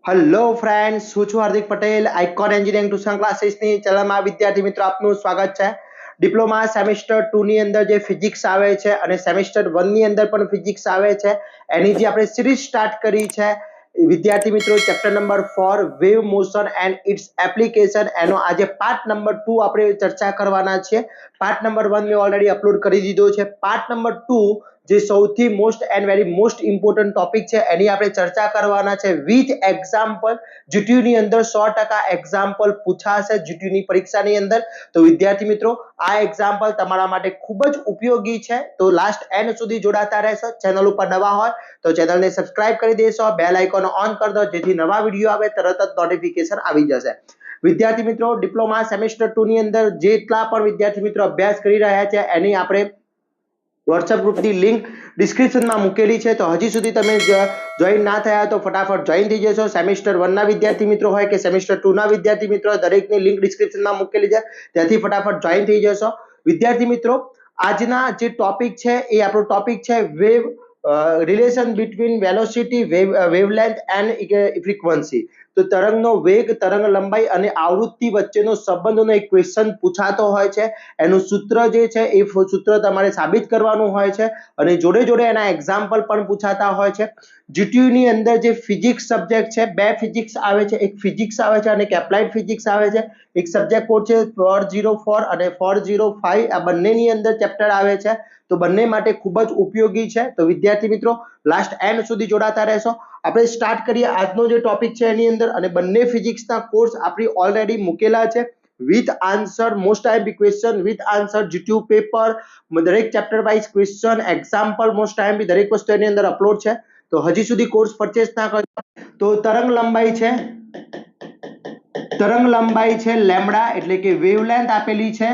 Hello friends, હું છું Hardik Patel, icon engineering tuition ક્લાસીસની ચેનલમાં વિદ્યાર્થી મિત્રો આપનું સ્વાગત છે. ડિપ્લોમા સેમેસ્ટર 2 ની અંદર જે ફિઝિક્સ આવે છે અને સેમેસ્ટર 1 ની અંદર પણ ફિઝિક્સ આવે છે, એની જે આપણે સિરીઝ સ્ટાર્ટ કરી છે વિદ્યાર્થી મિત્રો, chapter number 4 wave motion and its application, એનો આજે પાર્ટ નંબર 2 આપણે ચર્ચા કરવાના છે. પાર્ટ નંબર 1 મેં ઓલરેડી અપલોડ કરી દીધો છે. પાર્ટ નંબર 2 જે સૌથી most and very most important topic છે, એની આપણે ચર્ચા કરવાના છે વિથ એક્ઝામ્પલ. જીટીયુ ની અંદર 100% એક્ઝામ્પલ પૂછાશે જીટીયુ ની પરીક્ષાની અંદર. તો વિદ્યાર્થી મિત્રો, આ એક્ઝામ્પલ તમારા માટે ખૂબ જ ઉપયોગી છે, તો લાસ્ટ એન્ડ સુધી જોડાતા રહેશો. ચેનલ ઉપર નવા હોય તો ચેનલને સબસ્ક્રાઇબ કરી દેશો, બેલ આઇકોન ઓન કરી દો, જેથી નવા વિડીયો આવે તરત જ નોટિફિકેશન આવી જશે. વિદ્યાર્થી મિત્રો, ડિપ્લોમા સેમેસ્ટર 2 ની અંદર જેટલા પણ વિદ્યાર્થી મિત્રો અભ્યાસ કરી રહ્યા છે, એની આપણે વોટ્સએપ ગ્રુપની લિંક ડિસ્ક્રિપ્શનમાં મૂકેલી છે. તો હજી સુધી તમે જોઈન ના થયા તો ફટાફટ જોઈન થઈ જશો. સેમેસ્ટર 1 ના વિદ્યાર્થી મિત્રો હોય કે સેમેસ્ટર 2 ના વિદ્યાર્થી મિત્રો, દરેકની લિંક ડિસ્ક્રિપ્શનમાં મૂકેલી છે, ત્યાંથી ફટાફટ જોઈન થઈ જશો. વિદ્યાર્થી મિત્રો, આજના જે ટોપિક છે એ આપણો ટોપિક છે wave relation between velocity, wavelength and frequency. તો તરંગનો વેગ, તરંગ લંબાઈ અને આવૃત્તિ વચ્ચેનો સંબંધનો એક ક્વેશ્ચન પૂછાતો હોય છે. એનું સૂત્ર જે છે એ સૂત્ર તમારે સાબિત કરવાનું હોય છે, અને જોડે જોડે એના એક્ઝામ્પલ પણ પૂછાતા હોય છે. જીટીયુ ની અંદર જે ફિઝિક્સ સબ્જેક્ટ છે, બે ફિઝિક્સ આવે છે, એક ફિઝિક્સ આવે છે અને એક એપ્લાઇડ ફિઝિક્સ આવે છે. એક સબ્જેક્ટ કોડ છે 404 અને 405, આ બંનેની અંદર ચેપ્ટર આવે છે. તો બંને માટે ખૂબ જ ઉપયોગી છે. તો વિદ્યાર્થી મિત્રો, લાસ્ટ એન્ડ સુધી જોડાતા રહેશો. આપણે સ્ટાર્ટ કરીએ આજનો જે ટોપિક છે એની અંદર, અને બંને ફિઝિક્સના કોર્સ આપણી ઓલરેડી મૂકેલા છે with answer, most IMP question with answer, GTU paper, દરેક chapter wise question, example, most IMP દરેક વસ્તુ એની અંદર અપલોડ છે. તો હજી સુધી કોર્સ પરચેસ ના કર્યો તો તરંગ લંબાઈ છે લેમ્ડા, એટલે કે વેવલેન્થ આપેલી છે.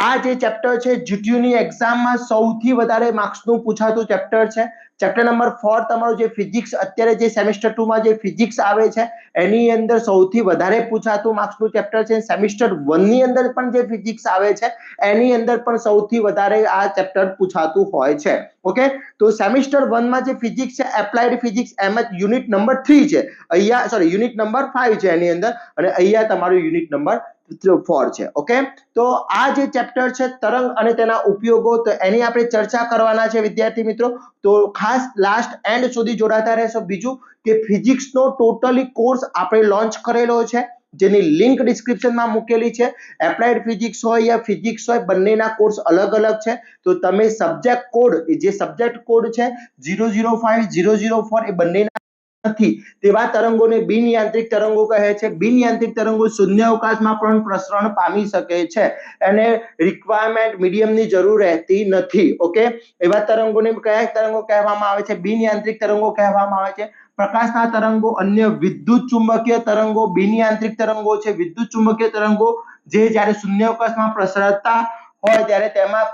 આ જે ચેપ્ટર છે જીટીયુ ની એક્ઝામમાં સૌથી વધારે માર્ક્સનું પૂછાતું ચેપ્ટર છે. ચેપ્ટર નંબર 4 તમારું જે ફિઝિક્સ, અત્યારે જે સેમેસ્ટર 2 માં જે ફિઝિક્સ આવે છે એની અંદર સૌથી વધારે પૂછાતું માર્ક્સનું ચેપ્ટર છે. સેમેસ્ટર 1 ની અંદર પણ જે ફિઝિક્સ આવે છે એની અંદર પણ સૌથી વધારે આ ચેપ્ટર પૂછાતું હોય છે. ઓકે, તો સેમેસ્ટર 1 માં જે ફિઝિક્સ છે, એપ્લાઇડ ફિઝિક્સ, એમ જ યુનિટ નંબર 3 છે. અહીંયા સોરી, યુનિટ નંબર 5 છે એની અંદર, અને અહીંયા તમારું યુનિટ નંબર 4 છે. ઓકે, તો આ જે ચેપ્ટર છે તરંગ અને તેના ઉપયોગો, તો એની આપણે ચર્ચા કરવાના છે વિદ્યાર્થી મિત્રો. તો ખાસ લાસ્ટ એન્ડ સુધી જોડાતા રહેશો. બીજું કે ફિઝિક્સનો ટોટલી કોર્સ આપણે લોન્ચ કરેલો છે, જેની લિંક ડિસ્ક્રિપ્શનમાં મૂકેલી છે. એપ્લાઇડ ફિઝિક્સ હોય યા ફિઝિક્સ હોય, બંનેના કોર્સ અલગ અલગ છે. તો તમે સબ્જેક્ટ કોડ, જે સબ્જેક્ટ કોડ છે 005, 004, એ બંનેના નથી તેવા તરંગોને બિનયાંત્રિક તરંગો કહે છે. બિનયાંત્રિક તરંગો શૂન્યાવકાશમાં પણ પ્રસરણ પામી શકે છે, એને રિક્વાયરમેન્ટ મીડિયમની જરૂર રહેતી નથી. ઓકે, એવા તરંગોને કયા તરંગો કહેવામાં આવે છે? બિનયાંત્રિક તરંગો કહેવામાં આવે છે. પ્રકાશના તરંગો, અન્ય વિદ્યુત ચુંબકીય તરંગો બિનયાંત્રિક તરંગો છે. વિદ્યુત ચુંબકીય તરંગો જે જ્યારે શૂન્યાવકાશમાં પ્રસરતા હોય ત્યારે તેમાં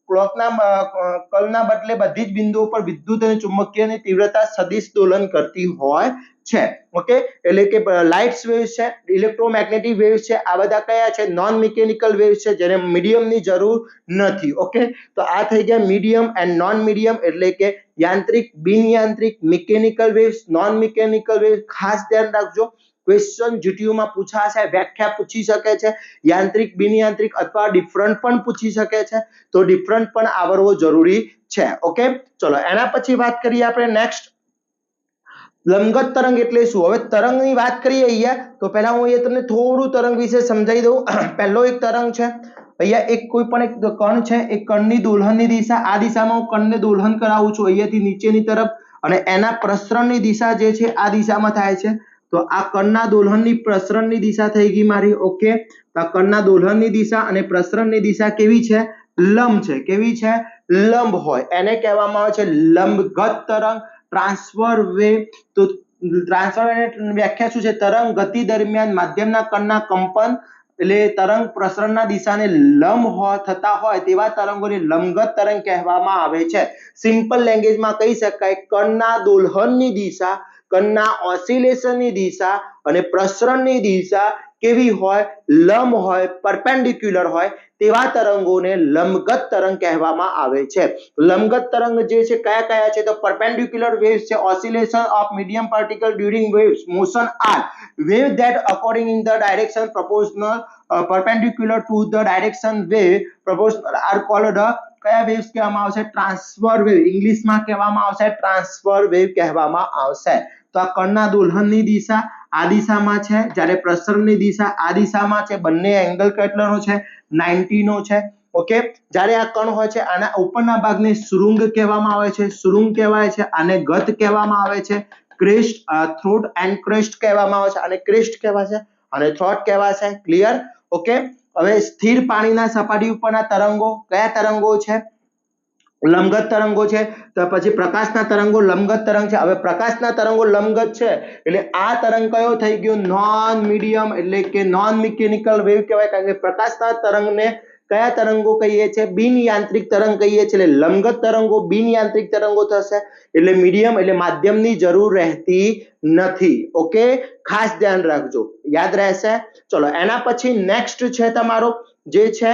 કલના બદલે બધી જ બિંદુઓ પર વિદ્યુત અને ચુંબકીય તીવ્રતા સદિશ દોલન કરતી હોય છે. ઓકે, એટલે કે લાઇટ્સ વેવ્સ છે, ઇલેક્ટ્રોમેગ્નેટિક વેવ્સ છે, આ બધા કયા છે? નોન મિકેનિકલ વેવ્સ છે, જેને મીડિયમની જરૂર નથી. ઓકે, તો આ થઈ ગયા મીડિયમ એન્ડ નોન મીડિયમ, એટલે કે યાંત્રિક, બિનયાંત્રિક, mechanical waves, non mechanical waves. ખાસ ધ્યાન રાખજો, ક્વેશ્ચન જીટીયુમાં પૂછાશે, વ્યાખ્યા પૂછી શકે છે, યાંત્રિક, બિનયાંત્રિક અથવા ડિફરન્ટ પણ પૂછી શકે છે. તો ડિફરન્ટ પણ આવડવો જરૂરી છે. ઓકે, ચલો એના પછી વાત કરીએ આપણે નેક્સ્ટ, લંબગત તરંગ એટલે શું? હવે તરંગની વાત કરીએ અહીંયા, તો પહેલા હું અહીંયા તમને થોડું તરંગ વિશે સમજાવી દઉં. પહેલો એક તરંગ છે, અહીંયા એક કોઈ પણ એક કણ છે, એ કણની દોલનની દિશા, આ દિશામાં હું કણને દોલન કરાવું છું અહીંયાથી નીચેની તરફ, અને એના પ્રસરણની દિશા જે છે આ દિશામાં થાય છે. તો આ કણના દોલનની પ્રસરણની દિશા થઈ ગઈ મારી. ઓકે, તો આ કણના દોલનની દિશા અને પ્રસરણની દિશા કેવી છે? લંબ છે. કેવી છે? લંબ હોય, એને કહેવામાં આવે છે લંબગત તરંગ. ટ્રાન્સફર વેવ, તો ટ્રાન્સફર વેવની વ્યાખ્યા શું છે? તરંગ ગતિ દરમિયાન માધ્યમના કણના કંપન, એટલે તરંગ પ્રસરણના દિશાને લંબ થતા હોય તેવા તરંગોને લંબગત તરંગ કહેવામાં આવે છે. સિમ્પલ લેંગ્વેજમાં કહી શકાય, કણના દોલનની દિશા, કણના ઓસિલેશનની દિશા અને પ્રસરણની દિશા કેવી હોય, લંબ હોય, પરપેન્ડિક્યુલર હોય તેવા તરંગોને લંબગત તરંગ કહેવામાં આવે છે. લંબગત તરંગ જે છે કયા કયા છે તો perpendicular waves છે, oscillation of medium particle during waves motion are wave that according in the direction proportional perpendicular to the direction wave proportional are called કયા waves કહેવામાં આવશે, ટ્રાન્સફર વેવ, ઇંગ્લિશમાં કહેવામાં આવશે ટ્રાન્સફર વેવ કહેવામાં આવશે. તો આ કણના દોલનની દિશા આ દિશામાં છે, જ્યારે પ્રસરણની દિશા આ દિશામાં છે, બંને એંગલ કેટલાનો છે 90 નો છે. ઓકે, જ્યારે આ કણ હોય છે આના ઉપરના ભાગને શૃંગ કહેવામાં આવે છે, શૃંગ કહેવાય છે, આને ગત કહેવામાં આવે છે, ક્રેસ્ટ, થ્રોટ એન્ડ ક્રેસ્ટ કહેવામાં આવે છે, આને ક્રેસ્ટ કહેવાય છે અને થ્રોટ કહેવાય છે. ક્લિયર? ઓકે, હવે સ્થિર પાણીના સપાટી ઉપરના તરંગો કયા તરંગો છે, લંબગત તરંગો છે. તો પછી પ્રકાશના તરંગો લંબગત તરંગ છે. હવે પ્રકાશના તરંગો લંબગત છે એટલે આ તરંગ કયો થઈ ગયો, નોન મીડિયમ એટલે કે નોન મિકેનિકલ વેવ કહેવાય, કારણ કે પ્રકાશના તરંગને કયા તરંગો કહીએ છીએ, બિન યાંત્રિક તરંગ કહીએ છીએ. એટલે લંબગત તરંગો બિન યાંત્રિક તરંગો થશે, એટલે મીડિયમ એટલે માધ્યમની જરૂર રહેતી નથી. ઓકે, ખાસ ધ્યાન રાખજો, યાદ રહેશે. ચલો એના પછી નેક્સ્ટ છે તમારો જે છે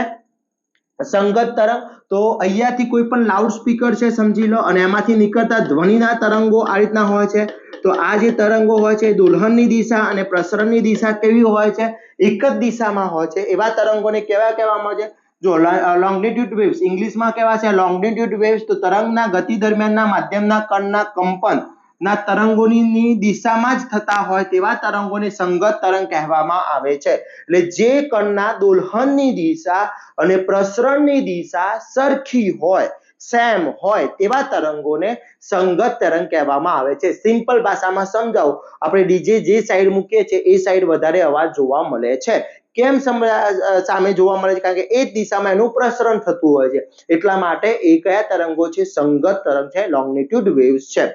સંગત તરંગ. તો અહીંયાથી કોઈ પણ લાઉડ સ્પીકર છે સમજી લો અને એમાંથી નીકળતા ધ્વનિના તરંગો આ રીતના હોય છે. તો આ જે તરંગો હોય છે દોલનની દિશા અને પ્રસરણની દિશા કેવી હોય છે, એક જ દિશામાં હોય છે. એવા તરંગોને કેવા કહેવામાં આવે છે, જો લોંગિટ્યુડ વેવ્સ ઇંગ્લિશમાં કેવા છે લોંગિટ્યુડ વેવ્સ. તો તરંગના ગતિ દરમિયાનના માધ્યમના કણના કંપન ના તરંગોની દિશામાં જ થતા હોય તેવા તરંગોને સંગત તરંગ કહેવામાં આવે છે. એટલે જે કણના દોલનની દિશા અને પ્રસરણની દિશા સરખી હોય, સેમ હોય તેવા તરંગોને સંગત તરંગ કહેવામાં આવે છે. સિમ્પલ ભાષામાં સમજાવો, આપણે ડીજે જે સાઈડ મૂકીએ છીએ એ સાઈડ વધારે અવાજ જોવા મળે છે. કેમ સામે જોવા મળે છે, કારણ કે એ જ દિશામાં એનું પ્રસરણ થતું હોય છે, એટલા માટે એ કયા તરંગો છે, સંગત તરંગ છે, લોંગિટ્યુડ વેવ્સ છે.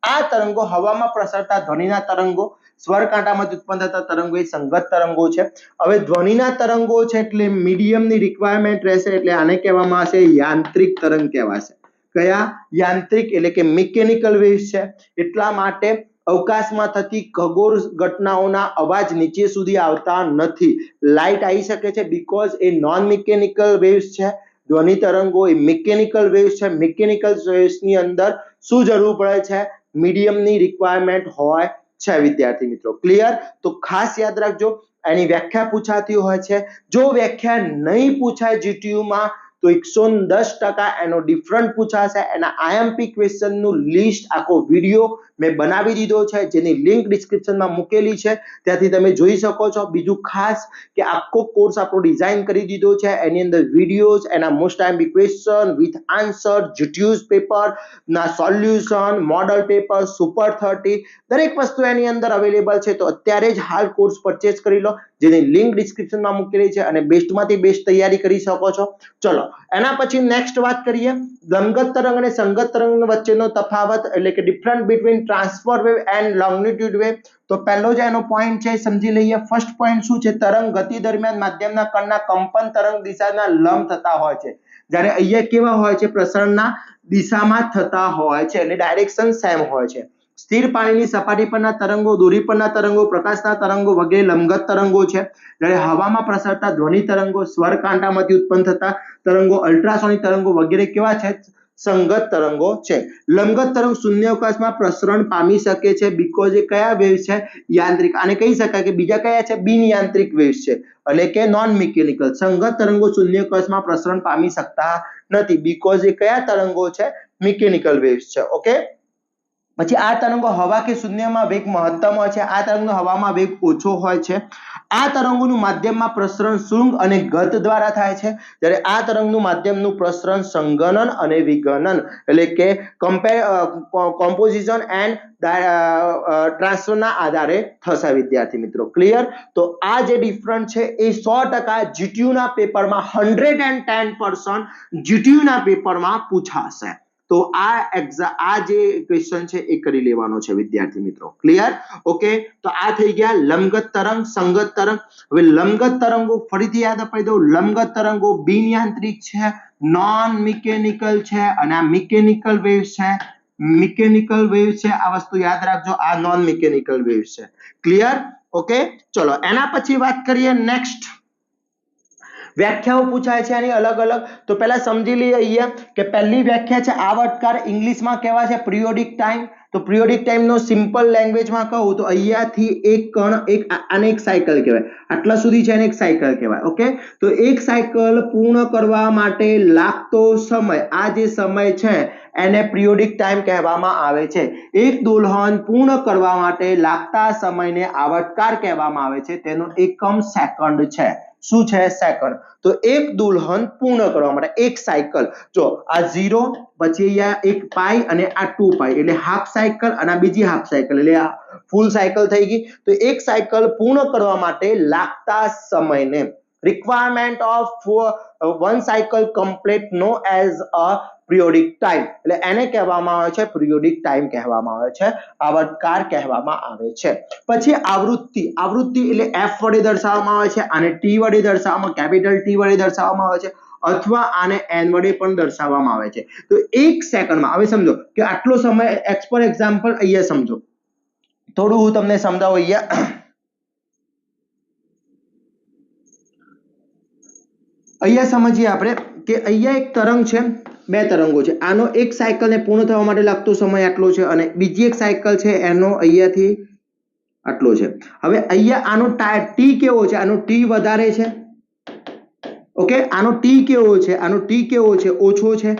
આ તરંગો હવામાં પ્રસરતા ધ્વનિના તરંગો, સ્વરકાંટામાંથી ઉત્પન્ન થતા તરંગો એ સંગત તરંગો છે. હવે ધ્વનિના તરંગો છે એટલે મીડિયમની રિક્વાયરમેન્ટ રહેશે, એટલે આને કહેવામાં આવશે યાંત્રિક તરંગ કહેવાશે. કયા? યાંત્રિક એટલે કે મિકેનિકલ વેવ્સ છે. એટલા માટે અવકાશમાં થતી ખગોળ ઘટનાઓના અવાજ નીચે સુધી આવતા નથી. લાઇટ આવી શકે છે because A non mechanical waves છે. ધ્વનિ તરંગો એ મિકેનિકલ વેવ્સ છે. મિકેનિકલ વેવ્સની અંદર શું જરૂર પડે છે, મીડિયમની રિક્વાયરમેન્ટ હોય છે વિદ્યાર્થી મિત્રો. ક્લિયર? તો ખાસ યાદ રાખજો, એની વ્યાખ્યા પૂછાતી હોય છે. જો વ્યાખ્યા નહીં પૂછાય GTU માં તો 110% એનો ડિફરન્ટ પૂછાશે. એના IMP ક્વેશ્ચનનું લિસ્ટ આખો વિડિયો મેં બનાવી દીધો છે, જેની લિંક ડિસ્ક્રિપ્શનમાં મૂકેલી છે, ત્યાંથી તમે જોઈ શકો છો. બીજું ખાસ કે આખો કોર્સ આપણો ડિઝાઇન કરી દીધો છે, એની અંદર વિડિયોઝ, એના most IMP question with answer, GTUs paper ના સોલ્યુશન, મોડલ પેપર, સુપર 30 દરેક વસ્તુ એની અંદર અવેલેબલ છે. તો અત્યારે જ હાલ કોર્સ પરચેસ કરી લો, જેની લિંક ડિસ્ક્રિપ્શનમાં મૂકેલી છે, અને બેસ્ટમાંથી બેસ્ટ તૈયારી કરી શકો છો. ચલો એના પછી નેક્સ્ટ વાત કરીએ, લંબગત તરંગ અને સંગત તરંગ વચ્ચેનો તફાવત એટલે કે difference between transfer wave and longitude wave. તો પહેલો જે એનો પોઈન્ટ છે સમજી લઈએ. ફર્સ્ટ પોઈન્ટ શું છે, તરંગ ગતિ દરમિયાન માધ્યમના કણના કંપન તરંગ દિશાના લંબ થતા હોય છે, જ્યારે અહીંયા કેવા હોય છે, પ્રસરણના દિશામાં થતા હોય છે, એટલે ડાયરેક્શન સેમ હોય છે. સ્થિર પાણીની સપાટી પરના તરંગો, દોરી પરના તરંગો, પ્રકાશના તરંગો વગેરે લંબગત તરંગો છે. જ્યારે હવામાં પ્રસરતા ધ્વનિ તરંગો, સ્વરકાંટામાંથી ઉત્પન્ન થતા તરંગો, અલ્ટ્રાસોનિક તરંગો વગેરે કેવા છે, સંગત તરંગો છે. લંબગત તરંગ શૂન્યાવકાશમાં પ્રસરણ પામી શકે છે બીકોઝ એ કયા વેવ્સ છે, યાંત્રિક. આને કહી શકાય કે બીજા કયા છે, બિન યાંત્રિક વેવ્સ છે, એટલે કે નોન મિકેનિકલ. સંગત તરંગો શૂન્યાવકાશમાં પ્રસરણ પામી શકતા નથી બીકોઝ એ કયા તરંગો છે, મિકેનિકલ વેવ્સ છે. ઓકે, પછી આ તરંગો હવા કે શૂન્યમાં વેગ મહત્તમ હોય છે, આ તરંગનો હવામાં વેગ ઓછો હોય છે. આ તરંગોનું માધ્યમમાં પ્રસરણ શૃંગ અને ગત દ્વારા થાય છે, જ્યારે આ તરંગનું માધ્યમનું પ્રસરણ સંગનન અને વિગનન એટલે કે કોમ્પોઝિશન એન્ડ ટ્રાન્સફરના આધારે થશે વિદ્યાર્થી મિત્રો. ક્લિયર? તો આ જે ડિફરન્ટ છે એ 100% GTU ના પેપરમાં 110% GTU ના પેપરમાં પૂછાશે. તો આ જે ક્વેશ્ચન છે એ કરી લેવાનો છે વિદ્યાર્થી મિત્રો. ક્લિયર? ઓકે, તો આ થઈ ગયા લંબગત તરંગ, સંગત તરંગ. હવે લંબગત તરંગો ફરીથી યાદ અપાઈ દઉં, લંબગત તરંગો બિન યાંત્રિક છે, નોન મિકેનિકલ છે, અને આ મિકેનિકલ વેવ્સ છે. મિકેનિકલ વેવ્સ છે, આ વસ્તુ યાદ રાખજો, આ નોન મિકેનિકલ વેવ્સ છે. ક્લિયર? ઓકે ચલો એના પછી વાત કરીએ નેક્સ્ટ વ્યાખ્યાઓ પૂછાય છે આની અલગ અલગ તો પહેલા સમજી લઈએ અહીંયા કે પહેલી વ્યાખ્યા છે આવર્તકાર ઇંગ્લિશમાં કહેવાય છે પિરિયોડિક ટાઈમ તો પિરિયોડિક ટાઈમ નો સિમ્પલ લેંગ્વેજમાં કહું તો અહીંયાથી એક કણ આને એક સાયકલ કહેવાય આટલા સુધી છે એને એક સાયકલ કહેવાય ઓકે તો એક સાયકલ પૂર્ણ કરવા માટે લાગતો સમય આ જે સમય છે એને પિરિયોડિક ટાઈમ કહેવામાં આવે છે એક દોલન પૂર્ણ કરવા માટે લાગતા સમયને આવર્તકાર કહેવામાં આવે છે તેનો એકમ સેકન્ડ છે શું છે સેકન્ડ તો એક દુલ્હન પૂર્ણ કરવા માટે એક સાયકલ જો આ 0 પછી અહીંયા એક પાઈ અને આ 2 પાઈ એટલે હાફ સાયકલ અને આ બીજી હાફ સાયકલ એટલે આ ફૂલ સાયકલ થઈ ગઈ તો એક સાયકલ પૂર્ણ કરવા માટે લાગતા સમયને requirement of one cycle complete known as a periodic time એટલે એને કહેવામાં આવે છે periodic time કહેવામાં આવે છે આવર્તકાર કહેવામાં આવે છે પછી આવૃત્તિ એટલે f વડે દર્શાવવામાં આવે છે આને t વડે દર્શાવવામાં કેપિટલ t વડે દર્શાવવામાં આવે છે અથવા આને n વડે પણ દર્શાવવામાં આવે છે તો એક સેકન્ડમાં હવે સમજો કે આટલો સમય x ફોર એક્ઝામ્પલ અહીંયા સમજો થોડું હું તમને સમજાવું અહીંયા સમજીએ આપણે કે અહીંયા એક તરંગ છે બે તરંગો છે આનો એક સાયકલને પૂર્ણ થવા માટે લાગતો સમય આટલો છે અને બીજી એક સાયકલ છે એનો અહીંયાથી આટલો છે હવે અહીંયા આનો t કેવો છે આનો t વધારે છે ઓકે આનો t કેવો છે ઓછો છે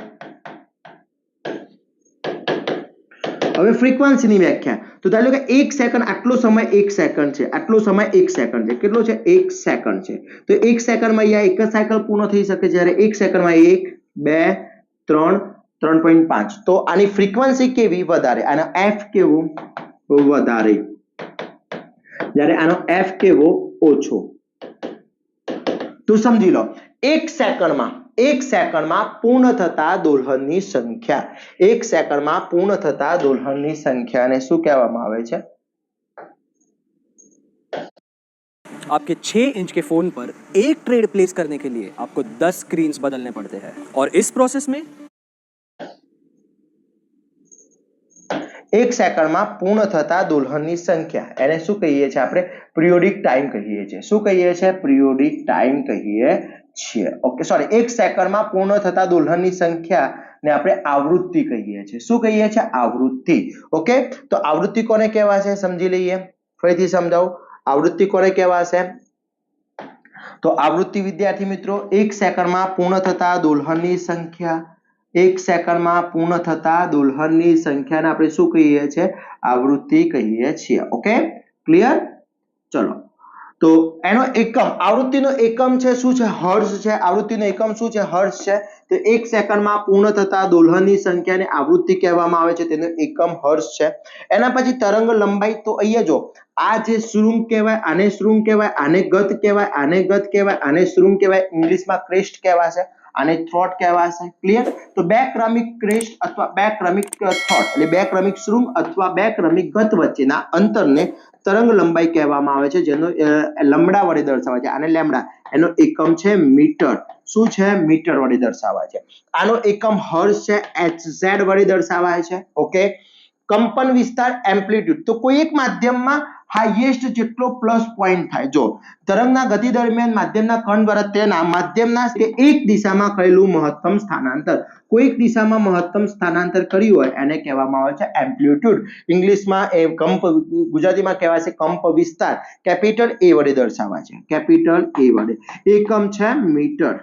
હવે ફ્રીક્વન્સીની વ્યાખ્યા તો ધારો કે 1 સેકન્ડ આટલો સમય 1 સેકન્ડ છે આટલો સમય 1 સેકન્ડ છે કેટલો છે 1 સેકન્ડ છે તો 1 સેકન્ડમાં અહીંયા એક જ સાયકલ પૂર્ણ થઈ શકે જ્યારે 1 સેકન્ડમાં 1 2 3 3.5 તો આની ફ્રીક્વન્સી કેવી વધારે આનો f કેવો વધારે જ્યારે આનો f કેવો ઓછો તો સમજી લો 1 સેકન્ડમાં પૂર્ણ થતા દોલનની સંખ્યાને શું કહેવામાં આવે છે आपके 6 इंच के फोन पर एक ट्रेड प्लेस करने के लिए आपको 10 स्क्रीन्स बदलने पड़ते हैं और इस प्रोसेस में एक સેકન્ડમાં પૂર્ણ થતા દોલનની સંખ્યા એને શું કહીએ છીએ આપણે પિરિયોડિક ટાઈમ કહીએ છીએ શું કહીએ છીએ પિરિયોડિક ટાઈમ કહીએ છીએ ઓકે સોરી 1 સેકન્ડમાં પૂર્ણ થતા દોલનની સંખ્યાને આપણે આવૃત્તિ કહીએ છીએ શું કહીએ છીએ આવૃત્તિ ઓકે તો આવૃત્તિ કોને કહેવાય છે સમજી લઈએ ફરીથી સમજાવું આવૃત્તિ કોને કહેવાશે તો આવૃત્તિ વિદ્યાર્થી મિત્રો 1 સેકન્ડમાં પૂર્ણ થતા દોલનની સંખ્યા 1 સેકન્ડમાં પૂર્ણ થતા દોલનની સંખ્યાને આપણે શું કહીએ છીએ આવૃત્તિ કહીએ છીએ ઓકે ક્લિયર ચલો તો એનો એકમ આવૃત્તિનો એકમ છે શું છે હર્ટ્ઝ છે આવૃત્તિનો એકમ શું છે હર્ટ્ઝ છે તો 1 સેકન્ડમાં પૂર્ણ થતા દોલનની સંખ્યાને આવૃત્તિ કહેવામાં આવે છે તેનો એકમ હર્ટ્ઝ છે એના પછી તરંગ લંબાઈ તો અહીંયા જો આ જે શૃંગ કહેવાય આને શૃંગ કહેવાય આને ગત કહેવાય આને શૃંગ કહેવાય ઇંગ્લિશમાં ક્રેસ્ટ કહેવાશે આને થ્રોટ કહેવાશે ક્લિયર તો બે ક્રમિક ક્રેસ્ટ અથવા બે ક્રમિક થ્રોટ એટલે બે ક્રમિક શૃંગ અથવા બે ક્રમિક ગત વચ્ચેના અંતરને તરંગ લંબાઈ કહેવામાં આવે છે જેનો લેમ્બડા વડે દર્શાવાય છે આને લેમ્બડા એનો એકમ છે મીટર શું છે મીટર વડે દર્શાવાય છે આનો એકમ હર્ટ્ઝ છે hz વડે દર્શાવાય છે ઓકે કંપન વિસ્તાર એમ્પ્લિટ્યુડ તો કોઈ એક માધ્યમમાં હાઈએસ્ટ જેટલો પ્લસ પોઈન્ટ થાય જો તરંગના ગતિ દરમિયાન માધ્યમના કણ દ્વારા તેના માધ્યમના એક દિશામાં કરેલું મહત્તમ સ્થાનાંતર કોઈક દિશામાં મહત્તમ સ્થાનાંતર કર્યું હોય એને કહેવામાં આવે છે એમ્પ્લિટ્યુડ ઇંગ્લિશમાં એ કંપ ગુજરાતીમાં કહેવાય છે કંપ વિસ્તાર કેપિટલ A વડે દર્શાવાય છે કેપિટલ A વડે એકમ છે મીટર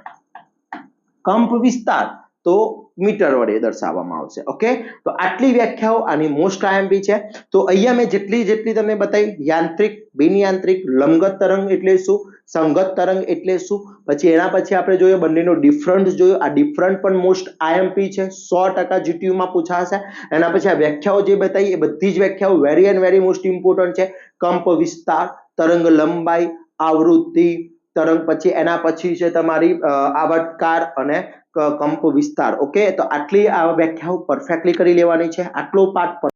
કંપ વિસ્તાર તો મીટર વડે દર્શાવવામાં આવશે ઓકે તો આટલી વ્યાખ્યાઓ આની મોસ્ટ આઈએમપી છે તો અહીંયા મેં જેટલી તમને બતાવી યાંત્રિક બિન યાંત્રિક લંબગત તરંગ એટલે શું સંગત તરંગ એટલે શું પછી એના પછી આપણે જોયું બંનેનો ડિફરન્સ જોયો આ ડિફરન્ટ પણ મોસ્ટ આઈએમપી છે 100% જીટીયુ માં પૂછાશે એના પછી આ વ્યાખ્યાઓ જે બતાવી એ બધી જ વ્યાખ્યાઓ very and very most important છે કંપ વિસ્તાર તરંગ લંબાઈ આવૃત્તિ તરંગ પછી એના પછી છે તમારી આવર્તકાર અને કંપ વિસ્તાર ઓકે તો આટલી આ વ્યાખ્યાઓ પરફેક્ટલી કરી લેવાની છે આટલો પાઠ